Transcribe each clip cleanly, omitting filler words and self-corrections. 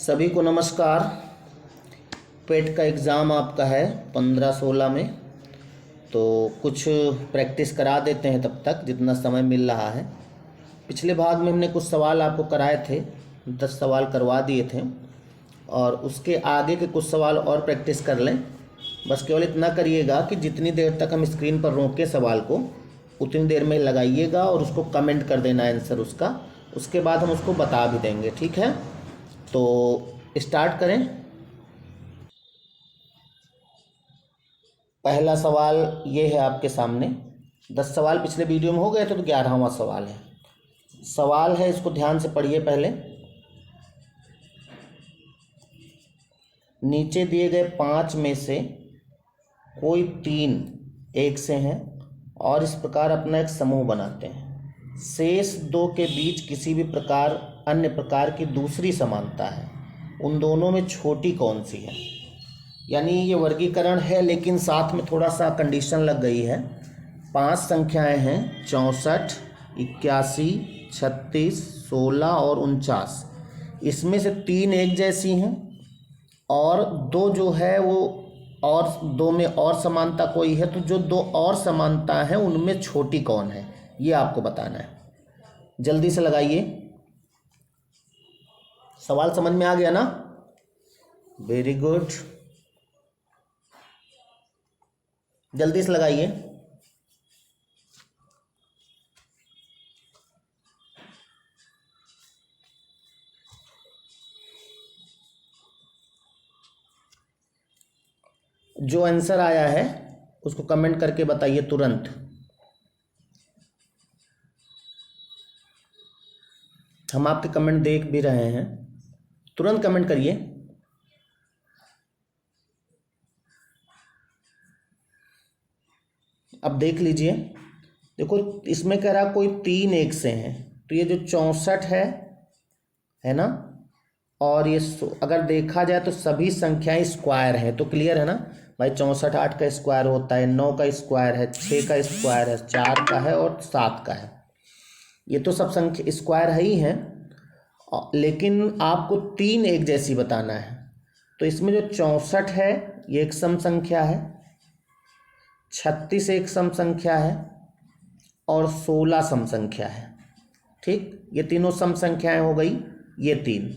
सभी को नमस्कार। पेट का एग्ज़ाम आपका है 15-16 में, तो कुछ प्रैक्टिस करा देते हैं तब तक जितना समय मिल रहा है। पिछले भाग में हमने कुछ सवाल आपको कराए थे, 10 सवाल करवा दिए थे और उसके आगे के कुछ सवाल और प्रैक्टिस कर लें। बस केवल इतना करिएगा कि जितनी देर तक हम स्क्रीन पर रोकें सवाल को उतनी देर में लगाइएगा और उसको कमेंट कर देना आंसर उसका। उसके बाद हम उसको बता भी देंगे, ठीक है? तो स्टार्ट करें। पहला सवाल ये है आपके सामने। 10 सवाल पिछले वीडियो में हो गए थे, तो 11वां सवाल है। सवाल है, इसको ध्यान से पढ़िए। पहले नीचे दिए गए 5 में से कोई 3 एक से हैं और इस प्रकार अपना एक समूह बनाते हैं। शेष 2 के बीच किसी भी प्रकार अन्य प्रकार की दूसरी समानता है, उन दोनों में छोटी कौन सी है? यानी ये वर्गीकरण है, लेकिन साथ में थोड़ा सा कंडीशन लग गई है। 5 संख्याएं हैं, 64, 81, 36, 16 और 49। इसमें से 3 एक जैसी हैं और 2 जो है वो और 2 में और समानता कोई है। तो जो 2 और समानता है उनमें छोटी कौन है, ये आपको बताना है। जल्दी से लगाइए। सवाल समझ में आ गया ना? वेरी गुड, जल्दी से लगाइए। जो आंसर आया है उसको कमेंट करके बताइए तुरंत। हम आपके कमेंट देख भी रहे हैं, तुरंत कमेंट करिए। अब देख लीजिए, देखो इसमें कह रहा कोई 3 एक से हैं, तो ये जो 64 है ना, और ये अगर देखा जाए तो सभी संख्याएं स्क्वायर हैं, तो क्लियर है ना भाई। 64 8 का स्क्वायर होता है, 9 का स्क्वायर है, 6 का स्क्वायर है, 4 का है और 7 का है। ये तो सब संख्या स्क्वायर है ही हैं, लेकिन आपको 3 एक जैसी बताना है। तो इसमें जो 64 है ये एक सम संख्या है, 36 एक सम संख्या है और 16 सम संख्या है। ठीक, ये तीनों सम संख्याएं हो गई। ये 3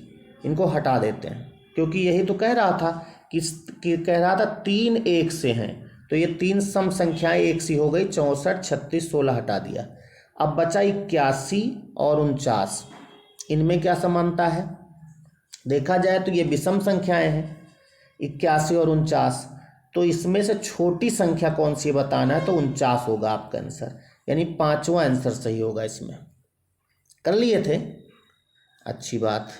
इनको हटा देते हैं, क्योंकि यही तो कह रहा था कि कह रहा था 3 एक से हैं, तो ये 3 सम संख्याएं एक सी हो गई। 64, 36, 16 हटा दिया। अब बचा 81 और 49। इनमें क्या समानता है? देखा जाए तो ये विषम संख्याएं हैं, 81 और 49। तो इसमें से छोटी संख्या कौन सी बताना है, तो 49 होगा आपका आंसर, यानी 5वां आंसर सही होगा। इसमें कर लिए थे, अच्छी बात।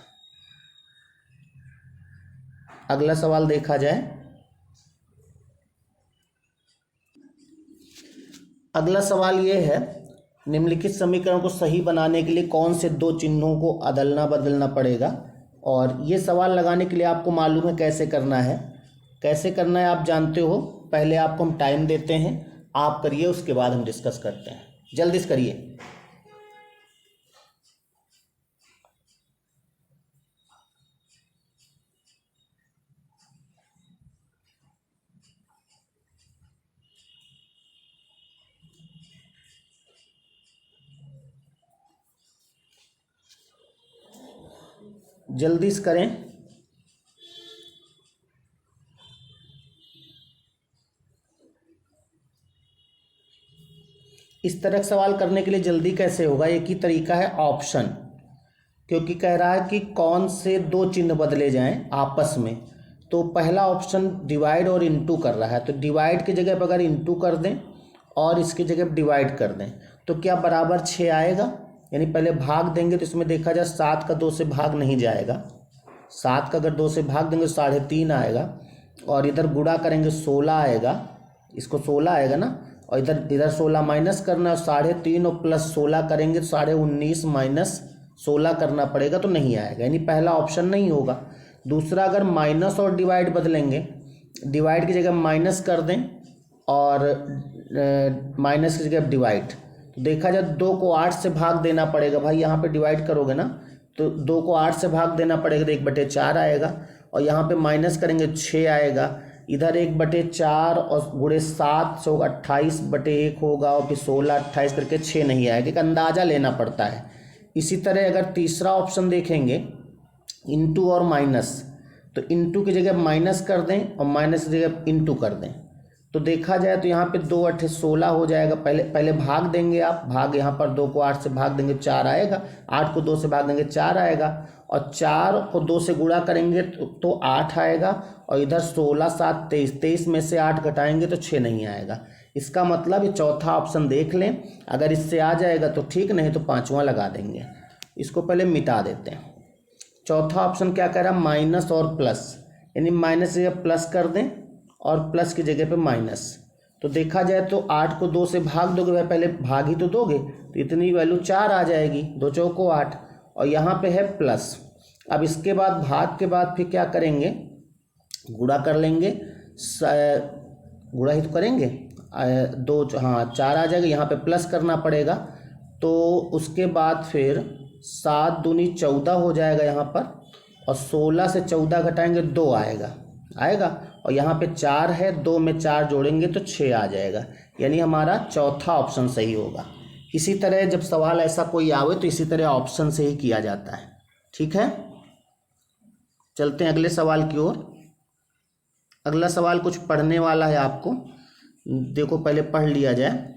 अगला सवाल देखा जाए। अगला सवाल ये है, निम्नलिखित समीकरण को सही बनाने के लिए कौन से 2 चिन्हों को अदलना बदलना पड़ेगा? और ये सवाल लगाने के लिए आपको मालूम है कैसे करना है। कैसे करना है आप जानते हो। पहले आपको हम टाइम देते हैं, आप करिए, उसके बाद हम डिस्कस करते हैं। जल्दी से करिए। जल्दी से करें। इस तरह का सवाल करने के लिए जल्दी कैसे होगा? एक ही तरीका है, ऑप्शन। क्योंकि कह रहा है कि कौन से 2 चिन्ह बदले जाएं आपस में, तो पहला ऑप्शन डिवाइड और इनटू कर रहा है। तो डिवाइड की जगह पर अगर इनटू कर दें और इसकी जगह डिवाइड कर दें तो क्या बराबर 6 आएगा? यानी पहले भाग देंगे तो इसमें देखा जाए 7 का 2 से भाग नहीं जाएगा। 7 का अगर 2 से भाग देंगे तो 3.5 आएगा, और इधर गुणा करेंगे 16 आएगा, इसको 16 आएगा ना, और इधर 16 माइनस करना है, 3.5 और प्लस 16 करेंगे तो 19.5 माइनस 16 करना पड़ेगा, तो नहीं आएगा, यानी पहला ऑप्शन नहीं होगा। दूसरा, अगर माइनस और डिवाइड बदलेंगे, डिवाइड की जगह माइनस कर दें और माइनस की जगह डिवाइड, तो देखा जाए 2 को 8 से भाग देना पड़ेगा भाई। यहाँ पे डिवाइड करोगे ना तो 2 को 8 से भाग देना पड़ेगा तो 1/4 आएगा, और यहाँ पे माइनस करेंगे 6 आएगा। इधर 1/4 और गुणे 7 से होगा 28/1 होगा, और फिर 16 28 करके 6 नहीं आएगा, एक अंदाज़ा लेना पड़ता है। इसी तरह अगर तीसरा ऑप्शन देखेंगे इंटू और माइनस, तो इंटू की जगह माइनस कर दें और माइनस की जगह इंटू कर दें, तो देखा जाए तो यहाँ पे 2 8 16 हो जाएगा। पहले भाग देंगे आप, भाग यहाँ पर 2 को 8 से भाग देंगे 4 आएगा, 8 को 2 से भाग देंगे 4 आएगा, और 4 को 2 से गुणा करेंगे तो 8 आएगा, और इधर 16 7 23, 23 में से 8 घटाएंगे तो 6 नहीं आएगा। इसका मतलब ये चौथा ऑप्शन देख लें, अगर इससे आ जाएगा तो ठीक, नहीं तो पाँचवा लगा देंगे। इसको पहले मिटा देते हैं। चौथा ऑप्शन क्या कह रहा है, माइनस और प्लस, यानी माइनस की जगह प्लस कर दें और प्लस की जगह पे माइनस। तो देखा जाए तो 8 को 2 से भाग दोगे, भाई पहले भाग ही तो दोगे, तो इतनी वैल्यू 4 आ जाएगी, 2 चौको 8, और यहाँ पे है प्लस। अब इसके बाद भाग के बाद फिर क्या करेंगे, गुणा कर लेंगे, गुणा ही तो करेंगे, 4 आ जाएगा, यहाँ पे प्लस करना पड़ेगा। तो उसके बाद फिर 7 दूनी 14 हो जाएगा यहाँ पर, और 16 से 14 घटाएंगे 2 आएगा, और यहाँ पे 4 है, 2 में 4 जोड़ेंगे तो 6 आ जाएगा, यानी हमारा चौथा ऑप्शन सही होगा। इसी तरह जब सवाल ऐसा कोई आवे तो इसी तरह ऑप्शन से ही किया जाता है। ठीक है, चलते हैं अगले सवाल की ओर। अगला सवाल कुछ पढ़ने वाला है आपको, देखो पहले पढ़ लिया जाए।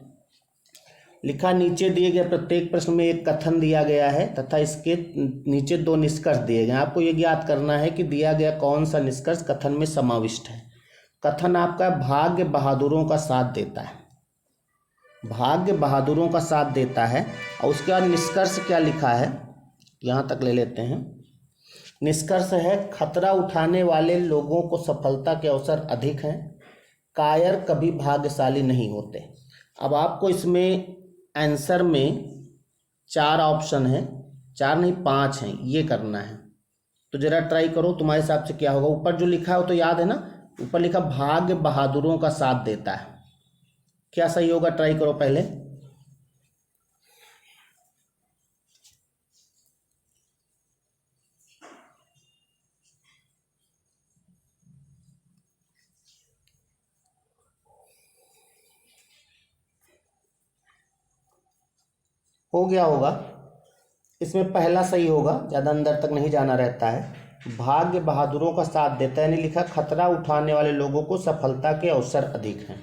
लिखा, नीचे दिए गए प्रत्येक प्रश्न में एक कथन दिया गया है तथा इसके नीचे 2 निष्कर्ष दिए गए हैं। आपको ये ज्ञात करना है कि दिया गया कौन सा निष्कर्ष कथन में समाविष्ट है। कथन आपका भाग्य बहादुरों का साथ देता है, भाग्य बहादुरों का साथ देता है, और उसके बाद निष्कर्ष क्या लिखा है, यहाँ तक ले लेते हैं। निष्कर्ष है, खतरा उठाने वाले लोगों को सफलता के अवसर अधिक हैं, कायर कभी भाग्यशाली नहीं होते। अब आपको इसमें आंसर में 4 ऑप्शन हैं, 4 नहीं 5 हैं, ये करना है। तो जरा ट्राई करो तुम्हारे हिसाब से क्या होगा। ऊपर जो लिखा है वो तो याद है ना, ऊपर लिखा भाग्य बहादुरों का साथ देता है, क्या सही होगा, ट्राई करो पहले। हो गया होगा, इसमें पहला सही होगा, ज़्यादा अंदर तक नहीं जाना रहता है। भाग्य बहादुरों का साथ देता है, यानी लिखा खतरा उठाने वाले लोगों को सफलता के अवसर अधिक हैं,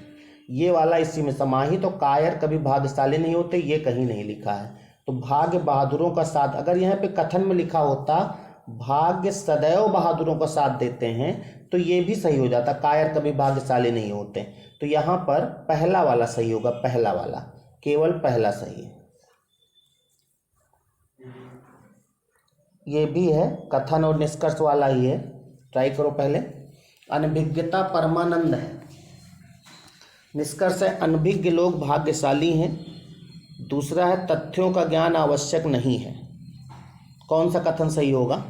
ये वाला इसी में समाहित। तो कायर कभी भाग्यशाली नहीं होते, ये कहीं नहीं लिखा है। तो भाग्य बहादुरों का साथ, अगर यहाँ पे कथन में लिखा होता भाग्य सदैव बहादुरों का साथ देते हैं तो ये भी सही हो जाता, कायर कभी भाग्यशाली नहीं होते। तो यहाँ पर पहला वाला सही होगा, पहला वाला, केवल पहला सही है। ये भी है, कथन और निष्कर्ष वाला ही है, ट्राई करो पहले। अनभिज्ञता परमानंद है, निष्कर्ष है अनभिज्ञ लोग भाग्यशाली हैं। दूसरा है तथ्यों का ज्ञान आवश्यक नहीं है। कौन सा कथन सही होगा?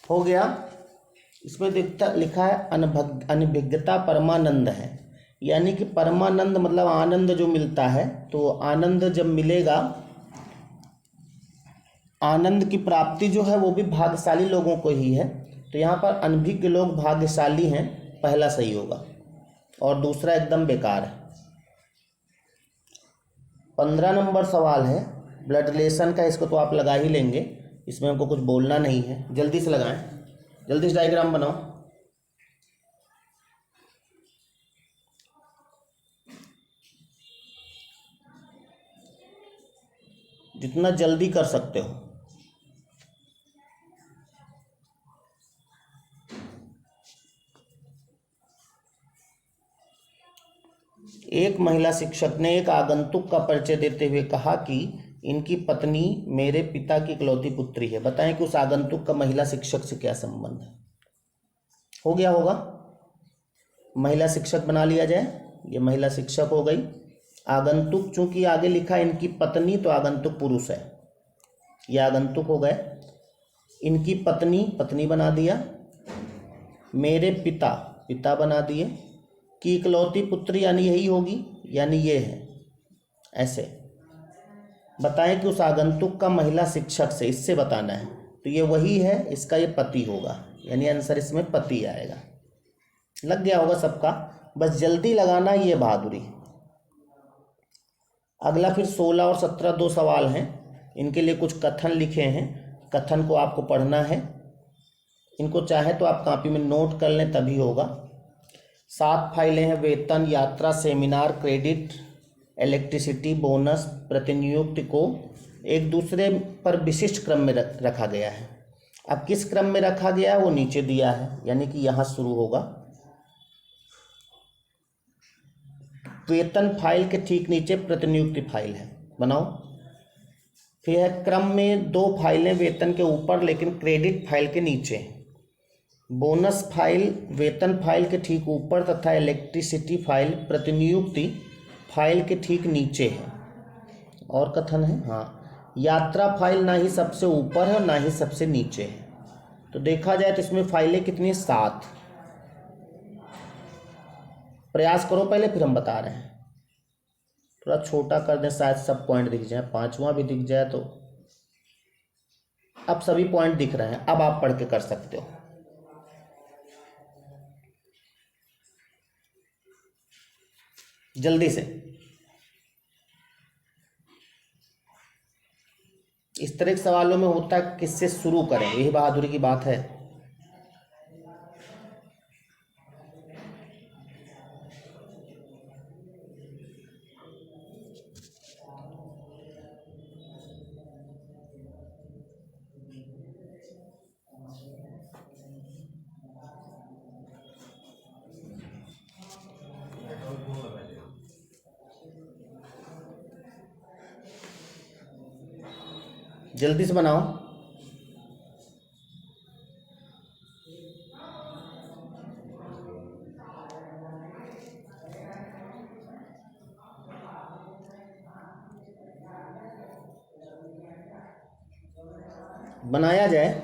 हो गया, इसमें दिखता लिखा है अनभिज्ञता परमानंद है, यानी कि परमानंद मतलब आनंद जो मिलता है, तो आनंद जब मिलेगा, आनंद की प्राप्ति जो है वो भी भाग्यशाली लोगों को ही है। तो यहाँ पर अनभिज्ञ लोग भाग्यशाली हैं, पहला सही होगा, और दूसरा एकदम बेकार है। 15 नंबर सवाल है ब्लड रिलेशन का, इसको तो आप लगा ही लेंगे, इसमें हमको कुछ बोलना नहीं है। जल्दी से लगाएं, जल्दी से डायग्राम बनाओ। जितना जल्दी कर सकते हो। एक महिला शिक्षक ने एक आगंतुक का परिचय देते हुए कहा कि इनकी पत्नी मेरे पिता की इकलौती पुत्री है। बताएं कि उस आगंतुक का महिला शिक्षक से क्या संबंध है। हो गया होगा, महिला शिक्षक बना लिया जाए, ये महिला शिक्षक हो गई। आगंतुक, चूंकि आगे लिखा इनकी पत्नी तो आगंतुक पुरुष है, ये आगंतुक हो गए। इनकी पत्नी, पत्नी बना दिया। मेरे पिता, पिता बना दिए। की इकलौती पुत्री यानी यही होगी, यानी ये है। ऐसे बताएं कि उस आगंतुक का महिला शिक्षक से, इससे बताना है, तो ये वही है, इसका ये पति होगा, यानी आंसर इसमें पति आएगा। लग गया होगा सबका, बस जल्दी लगाना, ये बहादुरी। अगला फिर 16 और 17 दो सवाल हैं, इनके लिए कुछ कथन लिखे हैं, कथन को आपको पढ़ना है। इनको चाहे तो आप कॉपी में नोट कर लें, तभी होगा। 7 फाइलें हैं, वेतन, यात्रा, सेमिनार, क्रेडिट, इलेक्ट्रिसिटी, बोनस, प्रतिनियुक्ति को एक दूसरे पर विशिष्ट क्रम में रखा गया है। अब किस क्रम में रखा गया है वो नीचे दिया है, यानी कि यहाँ शुरू होगा। वेतन फाइल के ठीक नीचे प्रतिनियुक्ति फाइल है, बनाओ। फिर है क्रम में 2 फाइलें वेतन के ऊपर लेकिन क्रेडिट फाइल के नीचे। बोनस फाइल वेतन फाइल के ठीक ऊपर तथा इलेक्ट्रिसिटी फाइल प्रतिनियुक्ति फाइल के ठीक नीचे है। और कथन है, हाँ, यात्रा फाइल ना ही सबसे ऊपर है और ना ही सबसे नीचे है। तो देखा जाए तो इसमें फाइलें कितनी, 7। प्रयास करो पहले, फिर हम बता रहे हैं। थोड़ा छोटा कर दें, शायद सब पॉइंट दिख जाए, 5वां भी दिख जाए तो। अब सभी पॉइंट दिख रहे हैं, अब आप पढ़ के कर सकते हो। जल्दी से, इस तरह के सवालों में होता है किससे शुरू करें, यही बहादुरी की बात है। जल्दी से बनाओ। बनाया जाए,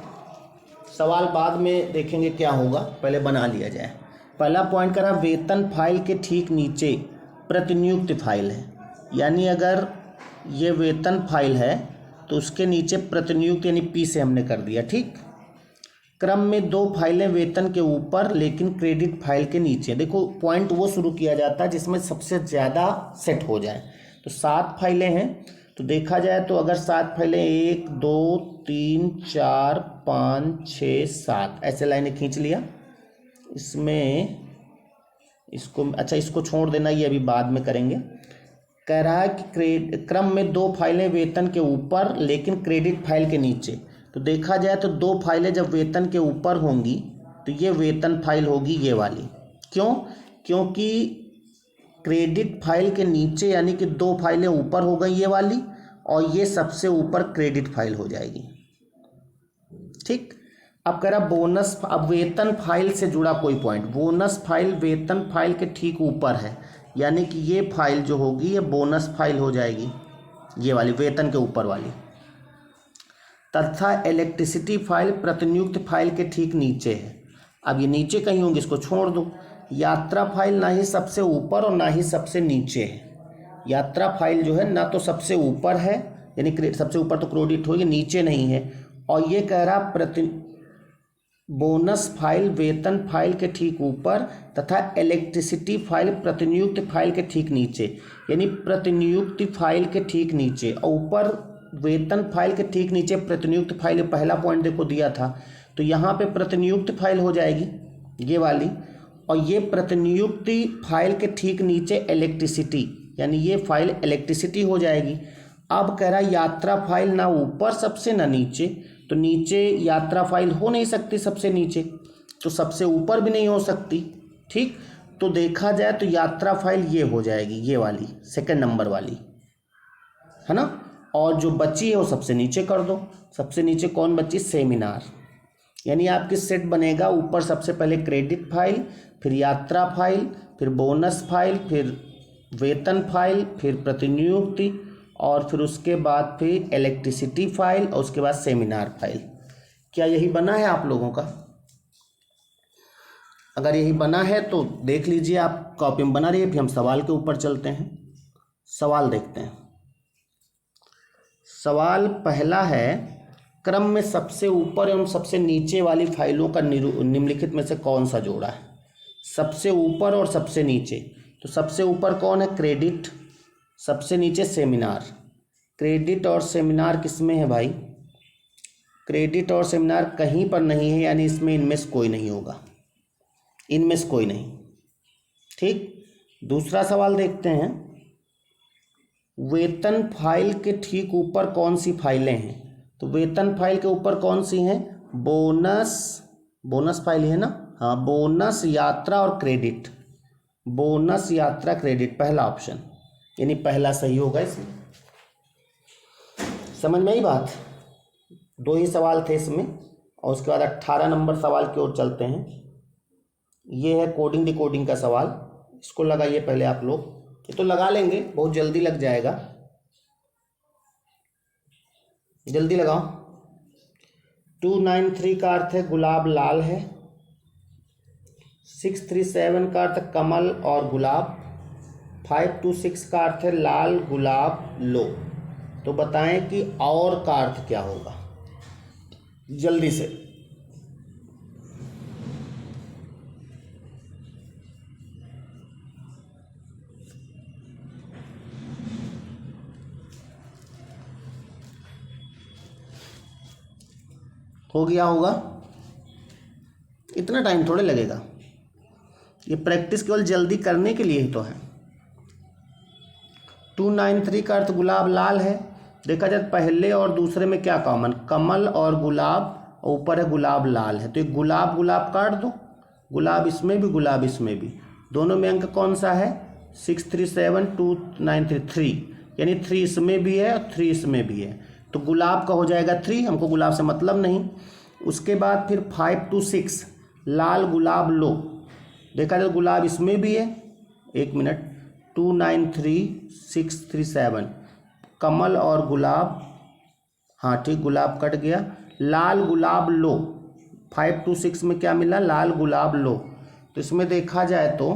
सवाल बाद में देखेंगे क्या होगा, पहले बना लिया जाए। पहला पॉइंट करा, वेतन फाइल के ठीक नीचे प्रतिनियुक्ति फाइल है, यानी अगर ये वेतन फाइल है तो उसके नीचे प्रतिनियुक्ति यानी पी से हमने कर दिया, ठीक। क्रम में 2 फाइलें वेतन के ऊपर लेकिन क्रेडिट फाइल के नीचे। देखो पॉइंट वो शुरू किया जाता है जिसमें सबसे ज़्यादा सेट हो जाए। तो 7 फाइलें हैं, तो देखा जाए तो अगर 7 फाइलें 1 2 3 4 5 6 7 ऐसे लाइनें खींच लिया। इसमें इसको, अच्छा इसको छोड़ देना, ये अभी बाद में करेंगे। कह रहा है कि क्रम में 2 फाइलें वेतन के ऊपर लेकिन क्रेडिट फाइल के नीचे। तो देखा जाए तो 2 फाइलें जब वेतन के ऊपर होंगी तो ये वेतन फाइल होगी, ये वाली। क्यों? क्योंकि क्रेडिट फाइल के नीचे, यानी कि 2 फाइलें ऊपर हो गई ये वाली, और ये सबसे ऊपर क्रेडिट फाइल हो जाएगी, ठीक। अब कह रहा बोनस, अब वेतन फाइल से जुड़ा कोई पॉइंट, बोनस फाइल वेतन फाइल के ठीक ऊपर है, यानी कि ये फाइल जो होगी ये बोनस फाइल हो जाएगी, ये वाली वेतन के ऊपर वाली। तथा इलेक्ट्रिसिटी फाइल प्रतिनियुक्ति फाइल के ठीक नीचे है। अब ये नीचे कहीं होंगे, इसको छोड़ दो। यात्रा फाइल ना ही सबसे ऊपर और ना ही सबसे नीचे है। यात्रा फाइल जो है ना तो सबसे ऊपर है, यानी सबसे ऊपर तो क्रेडिट होगी, नीचे नहीं है। और ये कह रहा बोनस फाइल वेतन फाइल के ठीक ऊपर तथा इलेक्ट्रिसिटी फाइल प्रतिनियुक्ति फाइल के ठीक नीचे, यानी प्रतिनियुक्ति फाइल के ठीक नीचे और ऊपर वेतन फाइल के ठीक नीचे प्रतिनियुक्ति फाइल। पहला पॉइंट देखो दिया था, तो यहाँ पे प्रतिनियुक्ति फाइल हो जाएगी ये वाली, और ये प्रतिनियुक्ति फाइल के ठीक नीचे इलेक्ट्रिसिटी, यानी ये फाइल इलेक्ट्रिसिटी हो जाएगी। अब कह रहा है यात्रा फाइल ना ऊपर सबसे ना नीचे, तो नीचे यात्रा फाइल हो नहीं सकती सबसे नीचे, तो सबसे ऊपर भी नहीं हो सकती, ठीक। तो देखा जाए तो यात्रा फाइल ये हो जाएगी, ये वाली सेकंड नंबर वाली, है ना। और जो बची है वो सबसे नीचे कर दो। सबसे नीचे कौन बची? सेमिनार। यानी आपकी सेट बनेगा, ऊपर सबसे पहले क्रेडिट फाइल, फिर यात्रा फाइल, फिर बोनस फाइल, फिर वेतन फाइल, फिर प्रतिनियुक्ति, और फिर उसके बाद फिर इलेक्ट्रिसिटी फाइल, और उसके बाद सेमिनार फाइल। क्या यही बना है आप लोगों का? अगर यही बना है तो देख लीजिए, आप कॉपी में बना रही है। फिर हम सवाल के ऊपर चलते हैं, सवाल देखते हैं। सवाल पहला है, क्रम में सबसे ऊपर एवं सबसे नीचे वाली फाइलों का निम्नलिखित में से कौन सा जोड़ा है? सबसे ऊपर और सबसे नीचे, तो सबसे ऊपर कौन है? क्रेडिट। सबसे नीचे सेमिनार। क्रेडिट और सेमिनार किस में है भाई? क्रेडिट और सेमिनार कहीं पर नहीं है, यानी इसमें इनमें से कोई नहीं होगा, इनमें से कोई नहीं। ठीक, दूसरा सवाल देखते हैं। वेतन फाइल के ठीक ऊपर कौन सी फाइलें हैं? तो वेतन फाइल के ऊपर कौन सी हैं? बोनस, बोनस फाइल है ना, हाँ, बोनस, यात्रा और क्रेडिट। बोनस, यात्रा, क्रेडिट, पहला ऑप्शन, यानी पहला सही होगा इसमें। समझ में आई बात? दो ही सवाल थे इसमें, और उसके बाद 18 नंबर सवाल की ओर चलते हैं। ये है कोडिंग डिकोडिंग का सवाल, इसको लगाइए पहले आप लोग। ये तो लगा लेंगे, बहुत जल्दी लग जाएगा, जल्दी लगाओ। 293 का अर्थ है गुलाब लाल है। 637 का अर्थ कमल और गुलाब। 526 का अर्थ है लाल गुलाब लो। तो बताएं कि और का अर्थ क्या होगा, जल्दी से। हो गया होगा, इतना टाइम थोड़े लगेगा, ये प्रैक्टिस केवल जल्दी करने के लिए ही तो है। 293 का अर्थ गुलाब लाल है। देखा जाए पहले और दूसरे में क्या कॉमन? कमल और गुलाब, ऊपर है गुलाब लाल है, तो एक गुलाब गुलाब काट दो, गुलाब इसमें भी गुलाब इसमें भी, दोनों में अंक कौन सा है? 637 293, यानी 3 इसमें भी है और 3 इसमें भी है, तो गुलाब का हो जाएगा 3, हमको गुलाब से मतलब नहीं। उसके बाद फिर 526 लाल गुलाब लो। देखा जाए गुलाब इसमें भी है, एक मिनट, 293 637 कमल और गुलाब, हाँ ठीक, गुलाब कट गया, लाल गुलाब लो। 526 में क्या मिला? लाल गुलाब लो। तो इसमें देखा जाए तो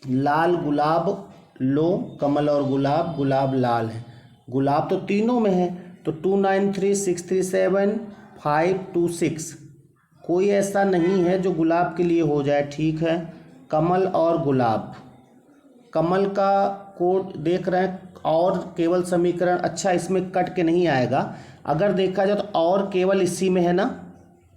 लाल गुलाब लो, कमल और गुलाब, गुलाब लाल है, गुलाब तो तीनों में है, तो 293 637 526 कोई ऐसा नहीं है जो गुलाब के लिए हो जाए। ठीक है, कमल और गुलाब, कमल का कोड देख रहे हैं, और केवल समीकरण, अच्छा इसमें कट के नहीं आएगा, अगर देखा जाए तो और केवल इसी में है ना,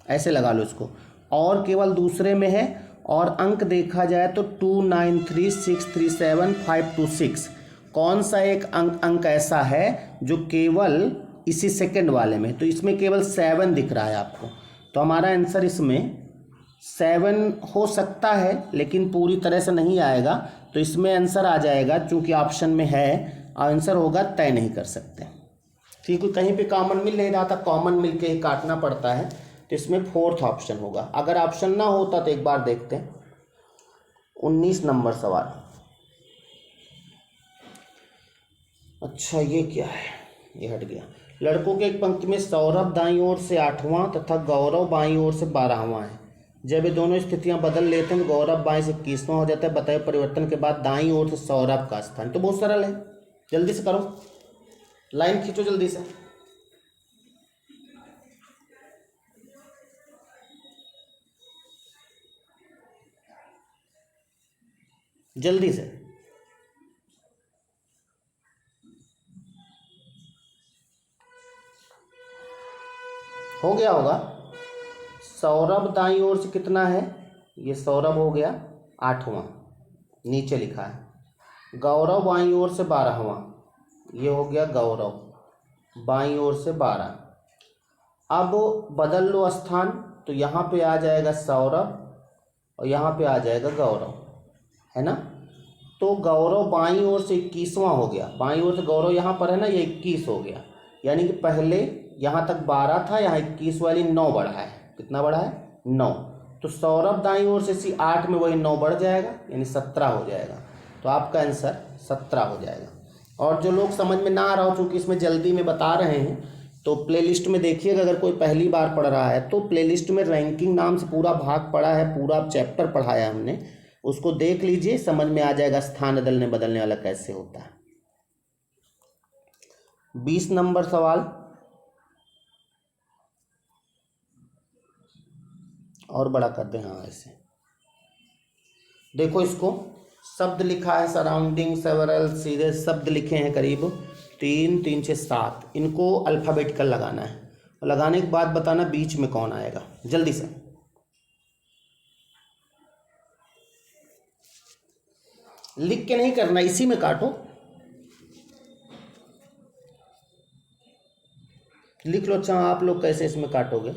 ऐसे लगा लो इसको, और केवल दूसरे में है, और अंक देखा जाए तो 293 637 526 कौन सा एक अंक ऐसा है जो केवल इसी सेकंड वाले में, तो इसमें केवल 7 दिख रहा है आपको, तो हमारा आंसर इसमें 7 हो सकता है, लेकिन पूरी तरह से नहीं आएगा, तो इसमें आंसर आ जाएगा, चूंकि ऑप्शन में है, आंसर होगा तय नहीं कर सकते। ठीक है, कहीं पे कॉमन मिल नहीं रहा था, कॉमन मिल के ही काटना पड़ता है, तो इसमें 4th ऑप्शन होगा। अगर ऑप्शन ना होता तो एक बार देखते हैं। 19 नंबर सवाल, अच्छा ये क्या है, ये हट गया। लड़कों के एक पंक्ति में सौरभ दाईं ओर से 8वां तथा गौरव बाईं ओर से 12वां है। जब ये दोनों स्थितियां बदल लेते हैं तो गौरव बाईं से 21वां हो जाता है। बताए परिवर्तन के बाद दाईं ओर से सौरभ का स्थान। तो बहुत सरल है, जल्दी से करो, लाइन खींचो जल्दी से। जल्दी से, हो गया होगा। सौरभ दाईं ओर से कितना है? ये सौरभ हो गया 8वां, नीचे लिखा है। गौरव बाईं ओर से 12वां, ये हो गया गौरव बाईं ओर से 12। अब बदल लो स्थान, तो यहाँ पे आ जाएगा सौरभ और यहाँ पे आ जाएगा गौरव, है ना। तो गौरव बाईं ओर से 21वां हो गया, बाईं ओर से गौरव यहाँ पर है ना, ये 21 हो गया, यानी कि पहले यहाँ तक 12 था, यहाँ 21 वाली 9 बढ़ा है। कितना बढ़ा है? 9। तो सौरभ दाईं ओर से सी 8 में वही 9 बढ़ जाएगा यानी 17 हो जाएगा। तो आपका आंसर 17 हो जाएगा। और जो लोग समझ में ना आ रहा हो, चूँकि इसमें जल्दी में बता रहे हैं, तो प्लेलिस्ट में देखिएगा। अगर कोई पहली बार पढ़ रहा है तो प्लेलिस्ट में रैंकिंग नाम से पूरा भाग पढ़ा है, पूरा चैप्टर पढ़ाया हमने, उसको देख लीजिए, समझ में आ जाएगा स्थान बदलने बदलने वाला कैसे होता है। 20 नंबर सवाल और बड़ा कर दें। हाँ, ऐसे देखो, इसको शब्द लिखा है सराउंडिंग सेवरल, सीधे शब्द लिखे हैं करीब 3 3 6 7। इनको अल्फ़ाबेटिकल लगाना है और लगाने के बाद बताना बीच में कौन आएगा। जल्दी से लिख के नहीं करना, इसी में काटो, लिख लो। अच्छा, आप लोग कैसे इसमें काटोगे?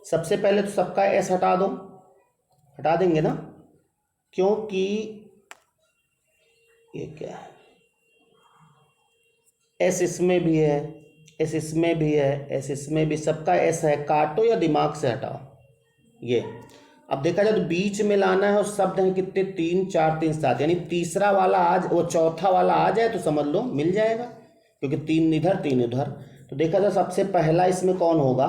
सबसे पहले तो सबका एस हटा दो, हटा देंगे ना, क्योंकि ये क्या है, एस इसमें भी है, एस इसमें भी है, एस इसमें भी, सबका एस है। काटो या दिमाग से हटाओ ये। अब देखा जाए तो बीच में लाना है और शब्द हैं कितने, 3 4 3 7, यानी तीसरा वाला आज वो चौथा वाला आ जाए तो समझ लो मिल जाएगा, क्योंकि 3 इधर 3 उधर। तो देखा जाए सबसे पहला इसमें कौन होगा,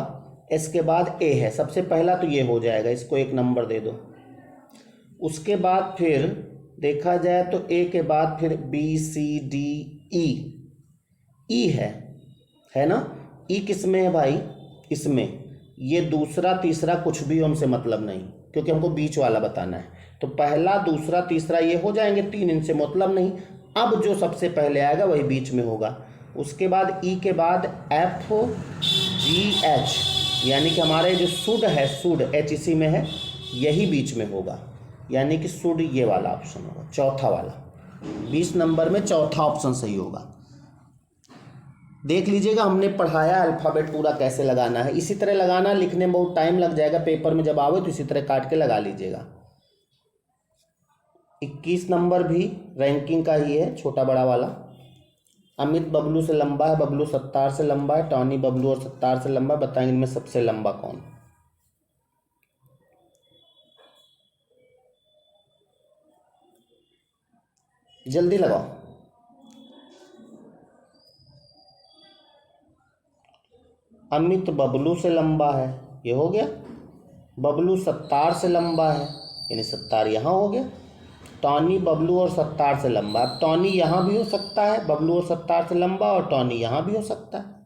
एस के बाद ए है, सबसे पहला तो ये हो जाएगा, इसको 1 नंबर दे दो। उसके बाद फिर देखा जाए तो ए के बाद फिर बी सी डी ई, ई है ना। ई किस में है भाई, इसमें। ये दूसरा तीसरा कुछ भी हमसे मतलब नहीं, क्योंकि हमको बीच वाला बताना है। तो पहला दूसरा तीसरा ये हो जाएंगे 3, इनसे मतलब नहीं। अब जो सबसे पहले आएगा वही बीच में होगा। उसके बाद ई के बाद एफ जी एच, यानी कि हमारे जो सुड है, सुड एच इसी में है, यही बीच में होगा, यानी कि सुड ये वाला ऑप्शन होगा, चौथा वाला। 20 नंबर में चौथा ऑप्शन सही होगा। देख लीजिएगा, हमने पढ़ाया अल्फ़ाबेट पूरा कैसे लगाना है। इसी तरह लगाना, लिखने में बहुत टाइम लग जाएगा, पेपर में जब आवे तो इसी तरह काट के लगा लीजिएगा। 21 नंबर भी रैंकिंग का ही है, छोटा बड़ा वाला। अमित बबलू से लंबा है, बबलू सत्तार से लंबा है, टॉनी बबलू और सत्तार से लंबा। बताएंगे इनमें सबसे लंबा कौन? जल्दी लगाओ। अमित बबलू से लंबा है, ये हो गया। बबलू सत्तार से लंबा है, यानी सत्तार यहाँ हो गया। टॉनी बबलू और सत्तार से लंबा, अब टॉनी यहाँ भी हो सकता है, बबलू और सत्तार से लंबा, और टॉनी यहाँ भी हो सकता है।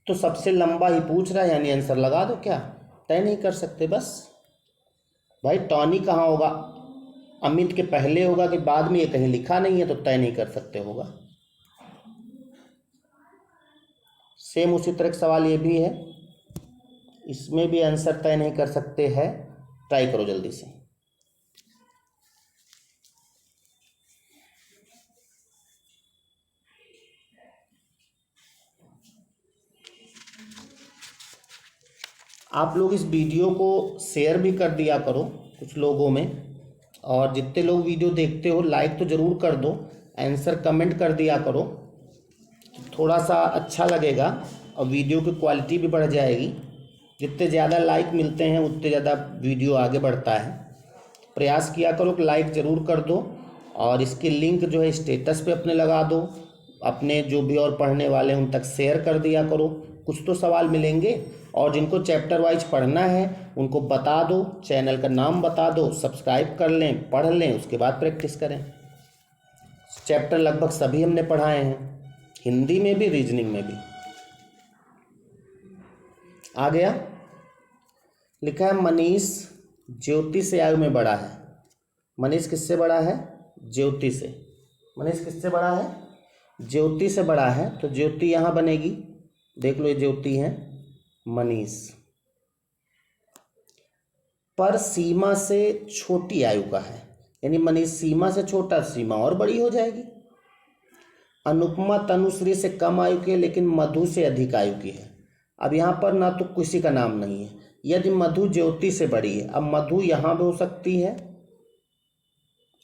तो सबसे लंबा ही पूछ रहा है, यानी आंसर लगा दो। क्या तय नहीं कर सकते? बस भाई, टॉनी कहाँ होगा, अमित के पहले होगा कि बाद में, ये कहीं लिखा नहीं है, तो तय नहीं कर सकते होगा। सेम उसी तरह का सवाल ये भी है, इसमें भी आंसर तय नहीं कर सकते हैं। ट्राई करो जल्दी से। आप लोग इस वीडियो को शेयर भी कर दिया करो कुछ लोगों में, और जितने लोग वीडियो देखते हो लाइक तो ज़रूर कर दो, आंसर कमेंट कर दिया करो, थोड़ा सा अच्छा लगेगा और वीडियो की क्वालिटी भी बढ़ जाएगी। जितने ज़्यादा लाइक मिलते हैं उतने ज़्यादा वीडियो आगे बढ़ता है। प्रयास किया करो कि लाइक ज़रूर कर दो, और इसकी लिंक जो है स्टेटस पे अपने लगा दो, अपने जो भी और पढ़ने वाले हैं उन तक शेयर कर दिया करो। कुछ तो सवाल मिलेंगे, और जिनको चैप्टर वाइज पढ़ना है उनको बता दो, चैनल का नाम बता दो, सब्सक्राइब कर लें, पढ़ लें, उसके बाद प्रैक्टिस करें। चैप्टर लगभग सभी हमने पढ़ाए हैं, हिंदी में भी, रीजनिंग में भी। आ गया? लिखा है मनीष ज्योति से आयु में बड़ा है। मनीष किससे बड़ा है? ज्योति से। मनीष किससे बड़ा है? ज्योति से बड़ा है, तो ज्योति यहाँ बनेगी। देख लो, ये ज्योति है, मनीष। पर सीमा से छोटी आयु का है, यानी मनीष सीमा से छोटा, सीमा और बड़ी हो जाएगी। अनुपमा तनुश्री से कम आयु की है, लेकिन मधु से अधिक आयु की है। अब यहाँ पर ना तो किसी का नाम नहीं है। यदि मधु ज्योति से बड़ी है, अब मधु यहाँ भी हो सकती है,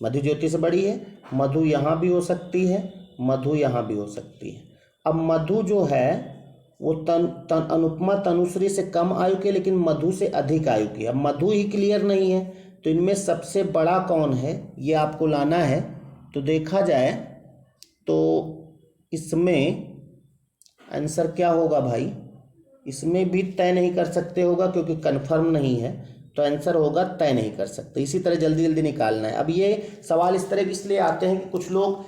मधु ज्योति से बड़ी है, मधु यहाँ भी हो सकती है, मधु यहाँ भी हो सकती है। अब मधु जो है वो अनुपमा तनुश्री से कम आयु की लेकिन मधु से अधिक आयु की। अब मधु ही क्लियर नहीं है तो इनमें सबसे बड़ा कौन है ये आपको लाना है। तो देखा जाए तो इसमें आंसर क्या होगा भाई, इसमें भी तय नहीं कर सकते होगा क्योंकि कंफर्म नहीं है, तो आंसर होगा तय नहीं कर सकते। इसी तरह जल्दी जल्दी निकालना है। अब ये सवाल इस तरह इसलिए आते हैं कि कुछ लोग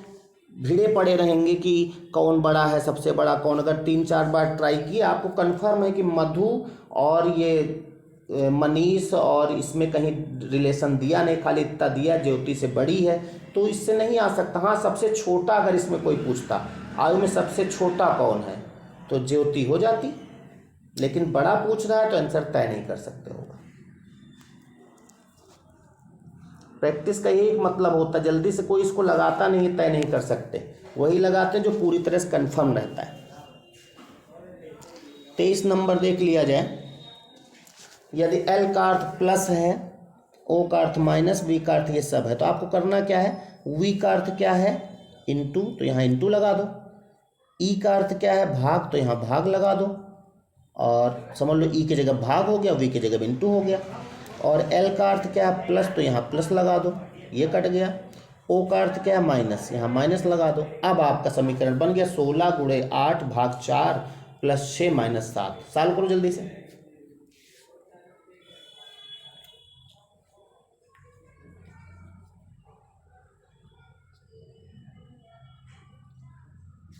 भिड़े पड़े रहेंगे कि कौन बड़ा है, सबसे बड़ा कौन। अगर 3-4 बार ट्राई किए आपको कंफर्म है कि मधु और ये मनीष और इसमें कहीं रिलेशन दिया नहीं, खाली इतना दिया ज्योति से बड़ी है, तो इससे नहीं आ सकता। हाँ, सबसे छोटा अगर इसमें कोई पूछता आयु में सबसे छोटा कौन है तो ज्योति हो जाती, लेकिन बड़ा पूछ रहा है तो आंसर तय नहीं कर सकते होगा। प्रैक्टिस का यही मतलब होता है, जल्दी से कोई इसको लगाता नहीं, तय नहीं कर सकते, वही लगाते हैं जो पूरी तरह से कंफर्म रहता है। 23 नंबर देख लिया जाए। यदि L का अर्थ प्लस है, O का अर्थ माइनस, V का अर्थ ये सब है, तो आपको करना क्या है, V का अर्थ क्या है इनटू, तो यहाँ इनटू लगा दो। E का अर्थ क्या है भाग, तो यहाँ भाग लगा दो, और समझ लो E की जगह भाग हो गया, V की जगह इनटू हो गया। और L का अर्थ क्या है प्लस, तो यहाँ प्लस लगा दो, ये कट गया। O का अर्थ क्या है माइनस, यहाँ माइनस लगा दो। अब आपका समीकरण बन गया 16 गुणे 8 भाग 4 प्लस 6 माइनस 7। सॉल्व करो जल्दी से।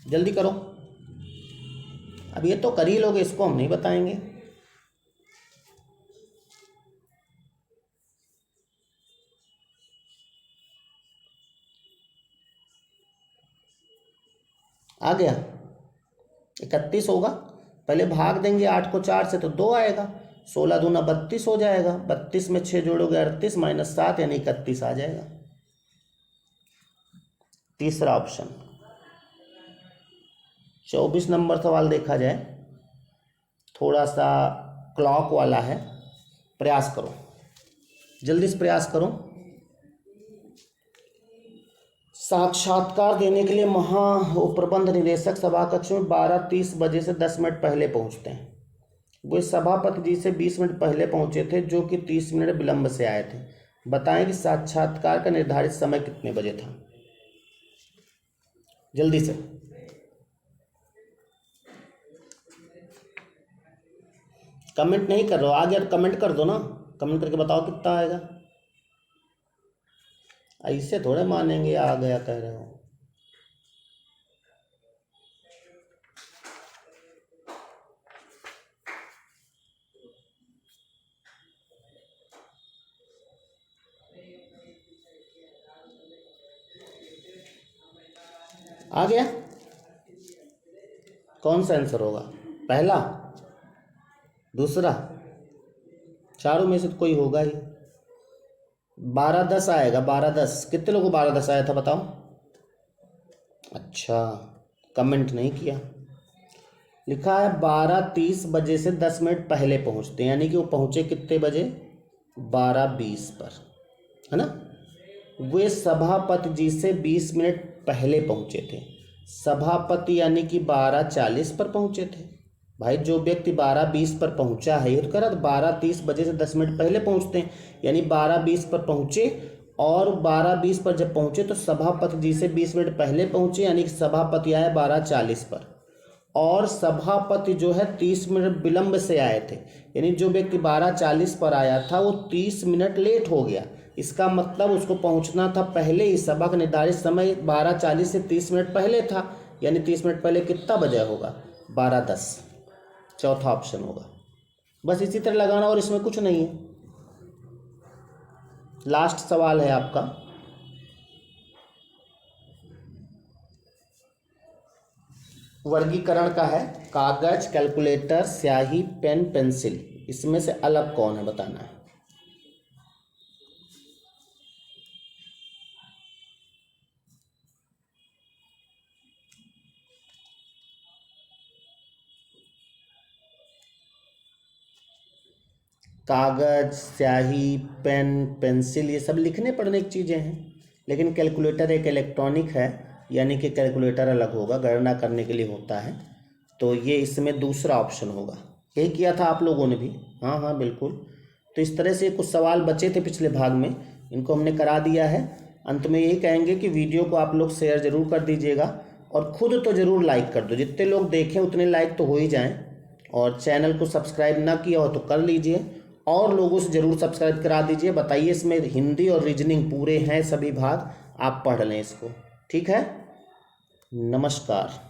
जल्दी करो, अब ये तो कर ही लोगे, इसको हम नहीं बताएंगे। आ गया 31 होगा, पहले भाग देंगे 8 को 4 से तो 2 आएगा, 16 दूना 32 हो जाएगा, 32 में 6 जोड़ोगे 38 माइनस 7 यानी 31 आ जाएगा। तीसरा ऑप्शन। 24 नंबर सवाल देखा जाए, थोड़ा सा क्लॉक वाला है, प्रयास करो जल्दी से प्रयास करो। साक्षात्कार देने के लिए महाप्रबंध निदेशक सभा कक्ष में 12:30 बजे से 10 मिनट पहले पहुंचते हैं। वे सभापति जी से 20 मिनट पहले पहुंचे थे जो कि 30 मिनट विलंब से आए थे। बताएं कि साक्षात्कार का निर्धारित समय कितने बजे था। जल्दी से कमेंट नहीं कर रहे हो, आ गया कमेंट कर दो ना, कमेंट करके बताओ कितना आएगा। ऐसे थोड़े मानेंगे आ गया कह रहे हो। आ गया, कौन सा आंसर होगा, पहला, दूसरा, चारों में से तो कोई होगा ही। 12:10 आएगा, 12:10। कितने लोगों को 12:10 आया था बताओ। अच्छा, कमेंट नहीं किया। लिखा है 12:30 बजे से 10 मिनट पहले पहुंचते हैं, यानी कि वो पहुंचे कितने बजे, 12:20 पर, है ना। वे सभापति जी से 20 मिनट पहले पहुंचे थे। सभापति यानी कि 12:40 पर पहुंचे थे। भाई जो व्यक्ति 12:20 पर पहुंचा है, ये तो कह रहा था 12:30 बजे से 10 मिनट पहले पहुंचते हैं, यानी 12:20 पर पहुंचे, और 12:20 पर जब पहुंचे तो सभापति जी से 20 मिनट पहले पहुंचे, यानी कि सभापति आए 12:40 पर, और सभापति जो है 30 मिनट विलंब से आए थे, यानी जो व्यक्ति 12:40 पर आया था वो 30 मिनट लेट हो गया। इसका मतलब उसको पहुंचना था पहले ही, सभा का निर्धारित समय 12:40 से 30 मिनट पहले था, यानी 30 मिनट पहले कितना बजा होगा, 12:10। चौथा ऑप्शन होगा। बस इसी तरह लगाना, और इसमें कुछ नहीं है। लास्ट सवाल है आपका, वर्गीकरण का है, कागज, कैलकुलेटर, स्याही, पेन, पेंसिल, इसमें से अलग कौन है बताना है। कागज, स्याही, पेन, पेंसिल, ये सब लिखने पढ़ने की चीज़ें हैं, लेकिन कैलकुलेटर एक इलेक्ट्रॉनिक है, यानी कि कैलकुलेटर अलग होगा, गणना करने के लिए होता है। तो ये इसमें दूसरा ऑप्शन होगा। यही किया था आप लोगों ने भी। हाँ हाँ बिल्कुल। तो इस तरह से कुछ सवाल बचे थे पिछले भाग में, इनको हमने करा दिया है। अंत में यही कहेंगे कि वीडियो को आप लोग शेयर ज़रूर कर दीजिएगा और ख़ुद तो ज़रूर लाइक कर दो। जितने लोग देखें उतने लाइक तो हो ही जाएं। और चैनल को सब्सक्राइब ना किया हो तो कर लीजिए, और लोगों से ज़रूर सब्सक्राइब करा दीजिए। बताइए, इसमें हिंदी और रीजनिंग पूरे हैं सभी भाग, आप पढ़ लें इसको। ठीक है, नमस्कार।